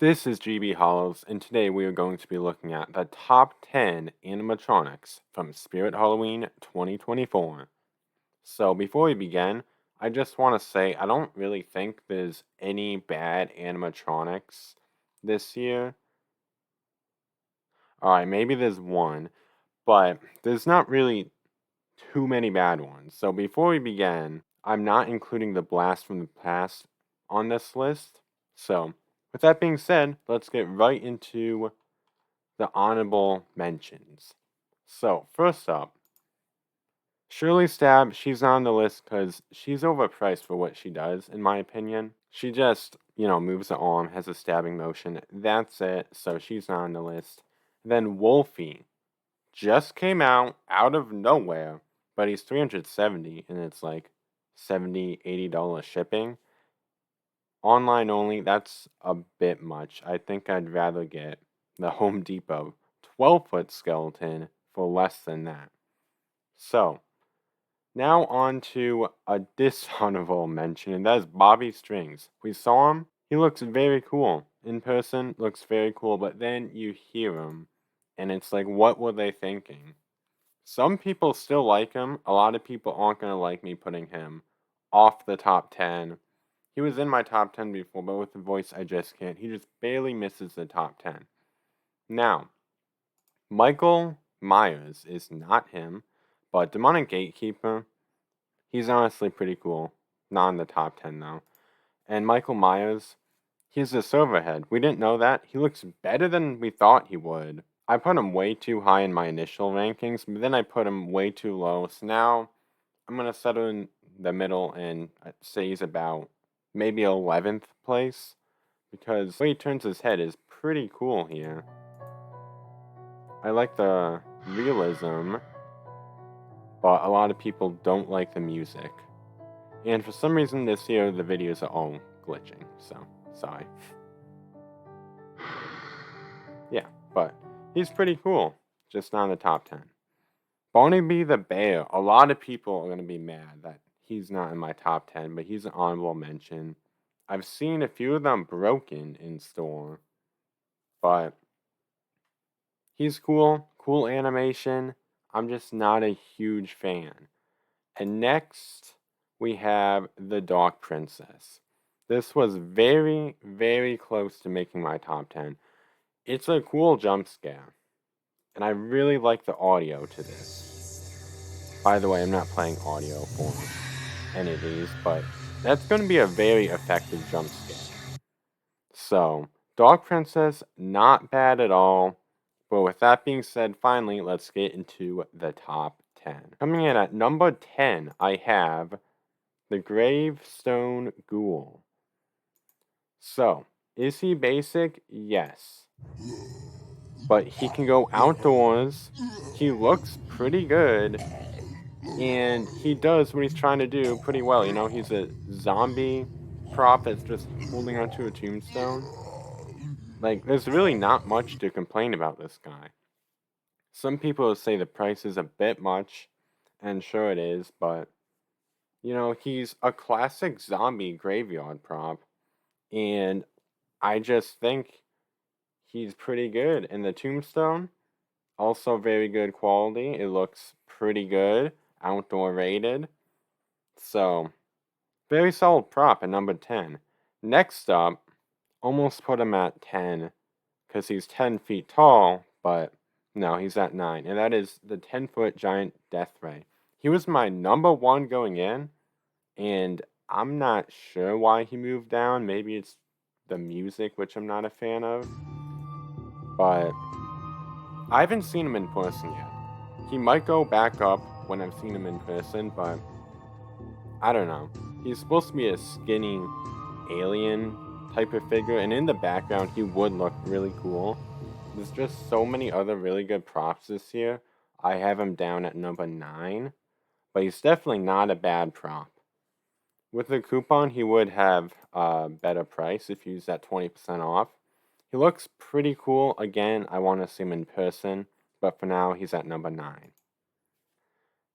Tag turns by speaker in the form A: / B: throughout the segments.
A: This is GB Hollows, and today we are going to be looking at the top 10 animatronics from Spirit Halloween 2024. So before we begin, I just want to say I don't really think there's any bad animatronics this year. Alright, maybe there's one, but there's not really too many bad ones. So before we begin, I'm not including the Blast from the Past on this list. So, with that being said, let's get right into the honorable mentions. So, first up, Shirley Stab, she's not on the list because she's overpriced for what she does, in my opinion. She just, moves the arm, has a stabbing motion. That's it, so she's not on the list. Then Wolfie just came out of nowhere, but he's 370 and it's like $70-$80 shipping. Online only, that's a bit much. I think I'd rather get the Home Depot 12-foot skeleton for less than that. So, now on to a dishonorable mention, and that is Bobby Strings. We saw him, he looks very cool. In person, looks very cool, but then you hear him, and it's like, what were they thinking? Some people still like him. A lot of people aren't going to like me putting him off the top 10. He was in my top 10 before, but with the voice, I just can't. He just barely misses the top 10. Now, Michael Myers is not him, but Demonic Gatekeeper, he's honestly pretty cool. Not in the top 10, though. And Michael Myers, he's a silver head. We didn't know that. He looks better than we thought he would. I put him way too high in my initial rankings, but then I put him way too low. So now I'm going to settle in the middle and say he's about maybe 11th place, because the way he turns his head is pretty cool here. I like the realism, but a lot of people don't like the music. And for some reason this year the videos are all glitching, so sorry. Yeah, but he's pretty cool, just not in the top 10. Barnaby the Bear, a lot of people are going to be mad that he's not in my top 10, but he's an honorable mention. I've seen a few of them broken in store, but he's cool animation. I'm just not a huge fan. And next, we have the Dark Princess. This was very, very close to making my top 10. It's a cool jump scare, and I really like the audio to this. By the way, I'm not playing audio for any of these, but that's going to be a very effective jump scare. So, Dark Princess, not bad at all. But with that being said, finally, let's get into the top 10. Coming in at number 10, I have the Gravestone Ghoul. So, is he basic? Yes. But he can go outdoors. He looks pretty good. And he does what he's trying to do pretty well. He's a zombie prop that's just holding onto a tombstone. Like, there's really not much to complain about this guy. Some people say the price is a bit much, and sure it is, but, he's a classic zombie graveyard prop, and I just think he's pretty good. And the tombstone, also very good quality. It looks pretty good, outdoor rated. So, very solid prop at number 10. Next up, almost put him at 10, because he's 10 feet tall, but no, he's at 9, and that is the 10-foot giant death ray. He was my number 1 going in, and I'm not sure why he moved down. Maybe it's the music, which I'm not a fan of, but I haven't seen him in person yet. He might go back up when I've seen him in person, but I don't know. He's supposed to be a skinny alien type of figure, and in the background he would look really cool. There's just so many other really good props this year. I have him down at number 9, but he's definitely not a bad prop. With the coupon, he would have a better price if you use that 20% off. He looks pretty cool. Again, I want to see him in person, but for now, he's at number 9.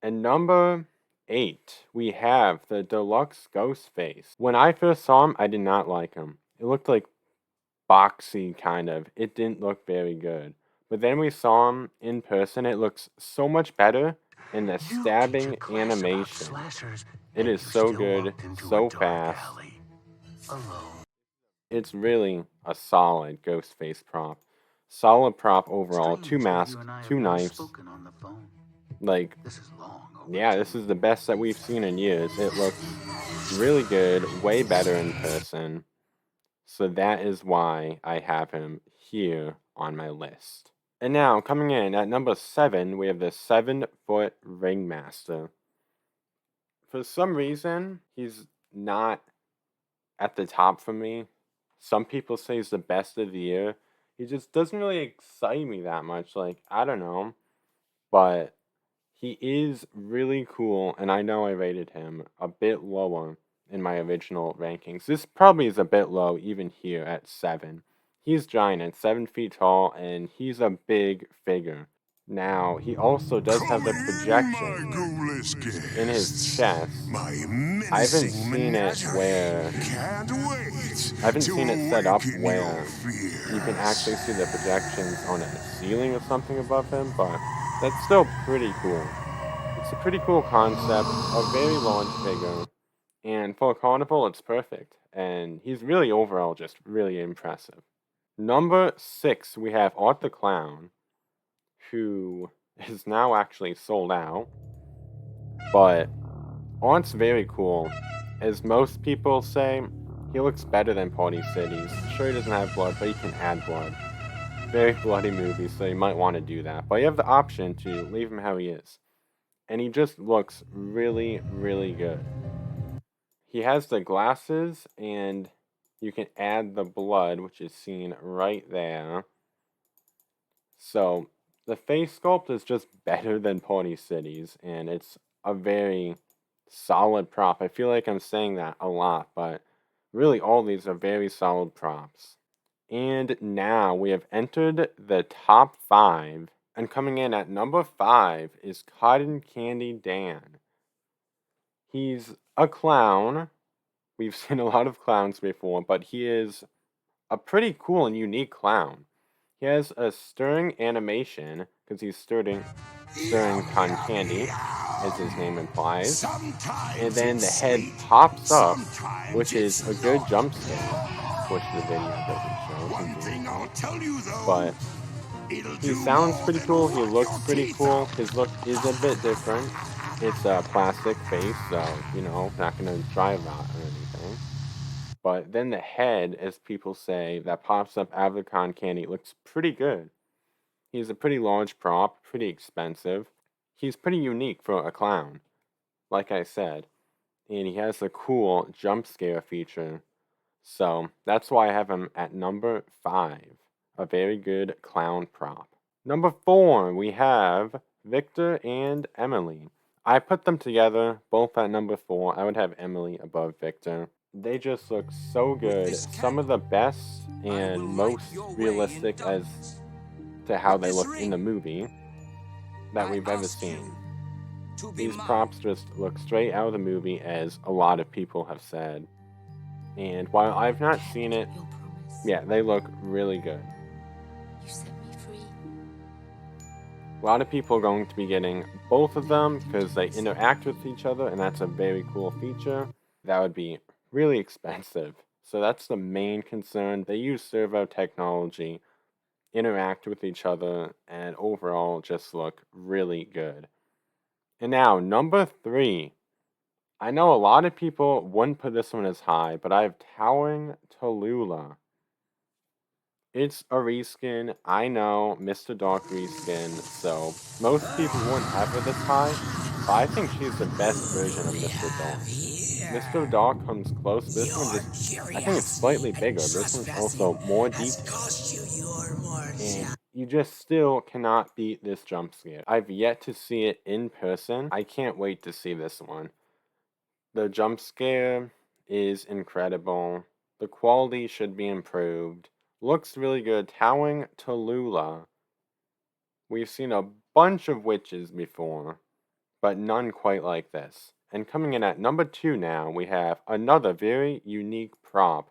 A: And number 8, we have the Deluxe Ghost Face. When I first saw him, I did not like him. It looked like boxy kind of. It didn't look very good. But then we saw him in person. It looks so much better. And the
B: You teach a
A: stabbing
B: class about
A: animation,
B: slashers,
A: it
B: yet
A: is
B: you
A: so
B: still
A: good,
B: walked into a
A: so
B: dark
A: fast.
B: alley alone.
A: It's really a solid Ghostface prop. Solid prop overall. Two
B: Strange that you
A: masks,
B: and I have
A: two
B: never
A: knives.
B: spoken on the phone.
A: Like,
B: This is long
A: yeah,
B: overdue.
A: this is the best that we've seen in years. It looks really good, way better in person. So that is why I have him here on my list. And now, coming in at number 7, we have the 7-foot Ringmaster. For some reason, he's not at the top for me. Some people say he's the best of the year. He just doesn't really excite me that much. Like, I don't know. But he is really cool, and I know I rated him a bit lower in my original rankings. This probably is a bit low even here at 7. He's giant, at 7 feet tall, and he's a big figure. Now, he also does have
C: Come
A: the
C: in, my
A: projection
C: ghoulish
A: in his
C: guests.
A: chest.
C: My
A: I haven't
C: menacing
A: seen it
C: menagerie
A: where
C: can't wait
A: I haven't
C: to
A: seen it set up
C: awaken your
A: where you can actually see the
C: fears.
A: projections on a ceiling or something above him, but that's still pretty cool. It's a pretty cool concept, a very large figure, and for a carnival, it's perfect. And he's really overall just really impressive. Number 6, we have Art the Clown, who is now actually sold out, but Art's very cool. As most people say, he looks better than Party Cities. Sure, he doesn't have blood, but he can add blood. Very bloody movie, so you might want to do that. But you have the option to leave him how he is. And he just looks really, really good. He has the glasses, and you can add the blood, which is seen right there. So, the face sculpt is just better than Party Cities, and it's a very solid prop. I feel like I'm saying that a lot, but really all these are very solid props. And now we have entered the top 5, and coming in at number 5 is Cotton Candy Dan. He's a clown. We've seen a lot of clowns before, but he is a pretty cool and unique clown. He has a stirring animation, because he's stirring cotton candy, as his name implies. And
C: Sometimes
A: then the
C: it's
A: head
C: sweet,
A: pops up,
C: sometimes
A: which is
C: it's
A: a good jump
C: not.
A: scare, which the video doesn't show,
C: One thing I'll
A: conveniently.
C: tell you though,
A: But
C: it'll
A: he
C: do
A: sounds
C: more
A: pretty
C: than
A: cool, he
C: rot
A: looks
C: your
A: pretty
C: teeth
A: cool,
C: out.
A: his look is a bit different. It's a plastic face, so, not gonna dry rot or anything. But then the head, as people say, that pops up out of the cotton candy looks pretty good. He's a pretty large prop, pretty expensive. He's pretty unique for a clown, like I said. And he has a cool jump scare feature. So that's why I have him at number 5. A very good clown prop. Number 4, we have Victor and Emily. I put them together, both at number 4. I would have Emily above Victor. They just look so good. Some of the best and most realistic as to how they look in the movie that we've ever seen. These props just look straight out of the movie, as a lot of people have said. And while I've not seen it,
D: Your promise.
A: yeah, they look really good.
D: You set me free.
A: A lot of people are going to be getting both of them because they interact with each other, and that's a very cool feature. That would be really expensive. So that's the main concern. They use servo technology, interact with each other, and overall just look really good. And now, number 3. I know a lot of people wouldn't put this one as high, but I have Towering Tallulah. It's a reskin. I know, Mr. Dark reskin, so most people wouldn't have her this high, but I think she's the best version of Mr. Dark. Mr. Dark comes close. This one just, I think it's slightly bigger. This one's also more detailed. And you just still cannot beat this jump scare. I've yet to see it in person. I can't wait to see this one. The jump scare is incredible. The quality should be improved. Looks really good. Towering Tallulah. We've seen a bunch of witches before, but none quite like this. And coming in at number 2 now, we have another very unique prop.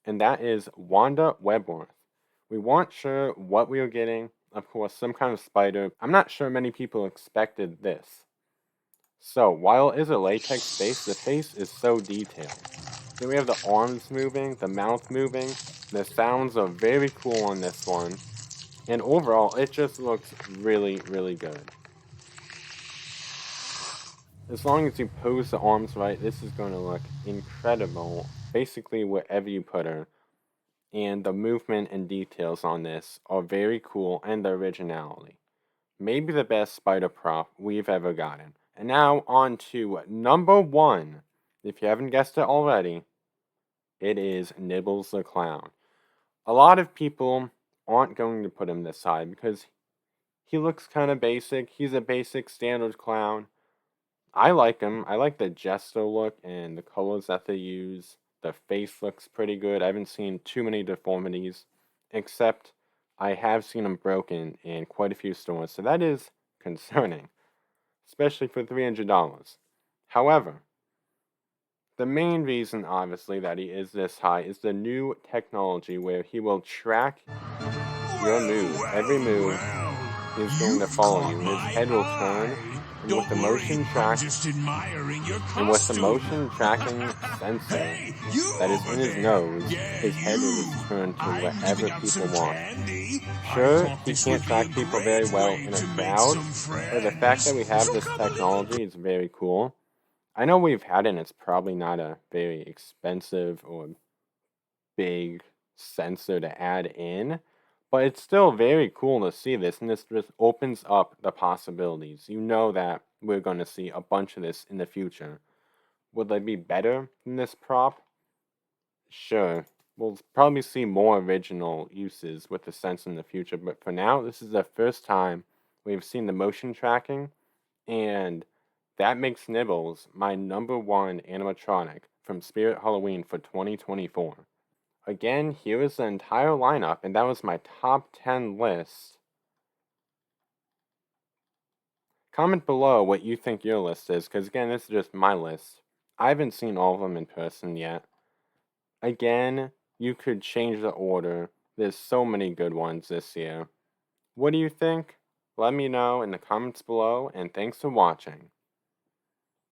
A: and that is Wanda Webworth. We weren't sure what we were getting. Of course, some kind of spider. I'm not sure many people expected this. So, while it is a latex face, the face is so detailed. Then we have the arms moving, the mouth moving. The sounds are very cool on this one. And overall, it just looks really, really good. As long as you pose the arms right, this is going to look incredible, basically wherever you put her. And the movement and details on this are very cool, and the originality. Maybe the best spider prop we've ever gotten. And now on to number 1. If you haven't guessed it already, it is Nibbles the Clown. A lot of people aren't going to put him this high because he looks kind of basic. He's a basic standard clown. I like him. I like the jester look and the colors that they use. The face looks pretty good. I haven't seen too many deformities, except I have seen them broken in quite a few stores, so that is concerning, especially for $300. However, the main reason, obviously, that he is this high is the new technology where he will track your move. Every move is going to follow you. His head will turn, and with the motion tracking sensor that is in his nose, his head will just turn to wherever people want. Sure, he can't track people very well in a crowd, but the fact that we have this technology is very cool. I know we've had it, and it's probably not a very expensive or big sensor to add in, but it's still very cool to see this, and this just opens up the possibilities. You know that we're going to see a bunch of this in the future. Would they be better than this prop? Sure. We'll probably see more original uses with the sensor in the future, but for now, this is the first time we've seen the motion tracking, and that makes Nibbles my number 1 animatronic from Spirit Halloween for 2024. Again, here is the entire lineup, and that was my top 10 list. Comment below what you think your list is, because again, this is just my list. I haven't seen all of them in person yet. Again, you could change the order. There's so many good ones this year. What do you think? Let me know in the comments below, and thanks for watching.